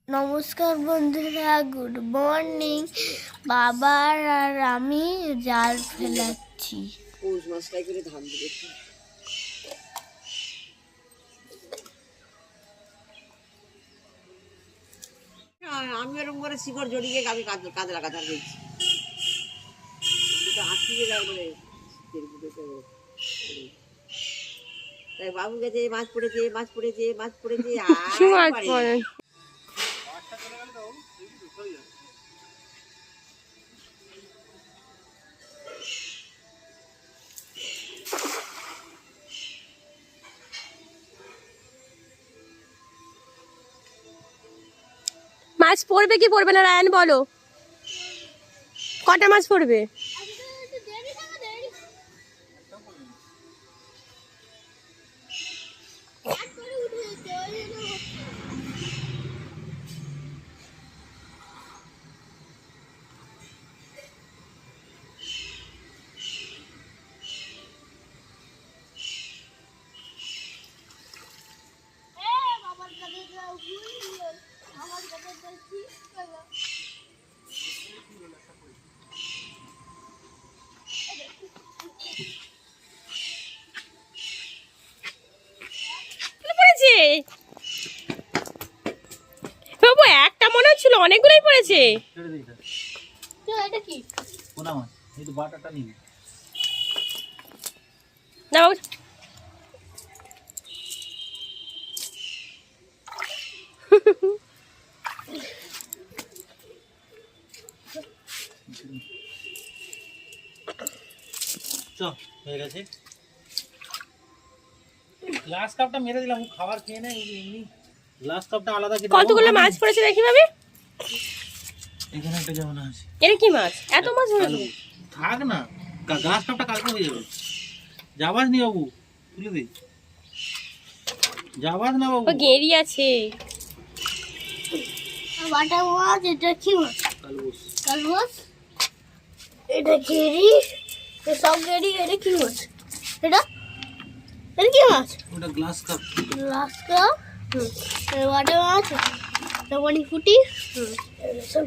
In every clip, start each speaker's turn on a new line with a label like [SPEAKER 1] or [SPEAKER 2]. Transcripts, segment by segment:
[SPEAKER 1] নমস্কার বন্ধুরা, good morning. বাবার আর আমি জাল ফেলাচ্ছি।
[SPEAKER 2] পৌষ মাসটাই করে ধান দিবে। আমি এরকম করে শিকড় জড়িয়ে আমি কাজে লাগাতে দিয়েছি। আটকিয়ে যাবে তাই বাবু গেছে, মাছ পড়েছে মাছ পড়েছে মাছ পড়েছে।
[SPEAKER 3] মাছ পড়বে কি পড়বে না রায়ান বলো, কটা মাছ পড়বে? বাবু একটা মনে হচ্ছিল, অনেকগুলোই পড়েছে।
[SPEAKER 1] এটা কি
[SPEAKER 4] কোনা মাছ? এই তো বাটাটা নিবি
[SPEAKER 3] না বাবু,
[SPEAKER 4] চ হয়ে গেছে। গ্লাস কাপটা মেরে দিলাম, ও খাবার খেয়ে নেয় এমনি। গ্লাস কাপটা আলাদা কেটে
[SPEAKER 3] কতগুলো মাছ পড়েছে দেখি ভাবি।
[SPEAKER 4] এখানে একটা যেমন আছে।
[SPEAKER 3] এটা কি মাছ? এত মাছ পড়েছে?
[SPEAKER 4] থাক না, গ্লাস কাপটা কালকে হয়ে যাবে। যাবাস নি বাবু, তুলে দে। যাবাস না বাবু,
[SPEAKER 3] ও গেঁড়ি আছে।
[SPEAKER 1] বাটা মাছ। এটা কি মাছ?
[SPEAKER 4] কালবোস।
[SPEAKER 1] কালমাছ। এটা গেরি, সব গেরি। এটা কি মাছ? এটা এটা কি মাছ?
[SPEAKER 4] ওটা গ্লাস কাপ।
[SPEAKER 1] লাস্কা। বাটা মাছ। টমাটি ফুটি। সব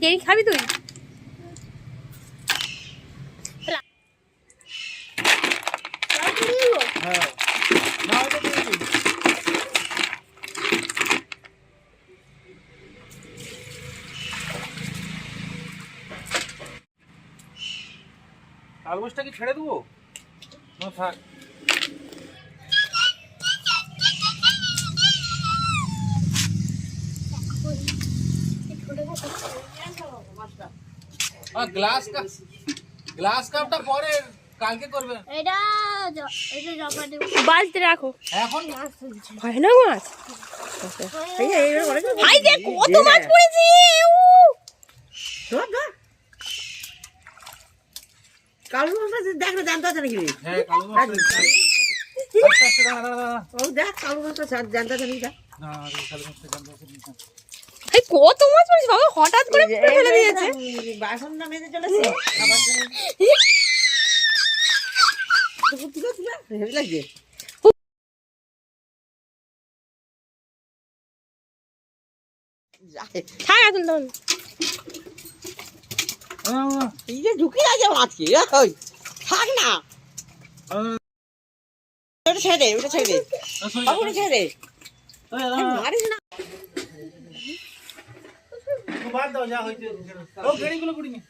[SPEAKER 3] গেঁড়ি খাবি তুই?
[SPEAKER 4] হ্যাঁ না, ওটা দিয়ে দিন। কালবোসটা কি ছেড়ে দেবো না থাক? গ্লাস কাপটা পরে কালকে করবে।
[SPEAKER 1] এটা এটা জপাটি
[SPEAKER 3] বালতি রাখো।
[SPEAKER 4] এখন
[SPEAKER 1] মাছ তুলছে।
[SPEAKER 3] হয় না মাছ? হাই দেখ কত মাছ পড়েছে।
[SPEAKER 2] কালু মাছটা দেখ না, জানতে আছে নাকি?
[SPEAKER 4] হ্যাঁ কালো মাছ। আস্তে আস্তে দাঁড়া দাঁড়া দাঁড়া।
[SPEAKER 2] ও দেখ কালু মাছটা জানতে আছে নাকি?
[SPEAKER 4] না কালো মাছটা জানতে আছে না।
[SPEAKER 3] এই কত মাছ পড়েছে বাবা, হঠাৎ করে ফেলে দিয়েছে।
[SPEAKER 2] বাসনটা মেজে চলেছে খাবার জন্য। তুলে তুলে হেভি লাগছে।
[SPEAKER 3] থাক এখন তখন।
[SPEAKER 2] এই যে ঢুকি আছে মাছকে, ওই থাক না, ওটা ছেড়ে দে, ওটা ছেড়ে দে, ওটা ছেড়ে দে, মারিস না।
[SPEAKER 4] বাদ দাও, যা হয়েছে। ও গেড়িগুলো পড়িনি,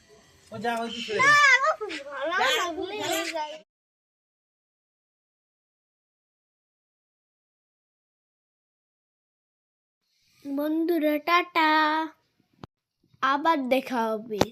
[SPEAKER 4] ও যা হয়েছে ছেড়ে দাও।
[SPEAKER 1] বন্ধুরা টাটা, আবার দেখা হবে।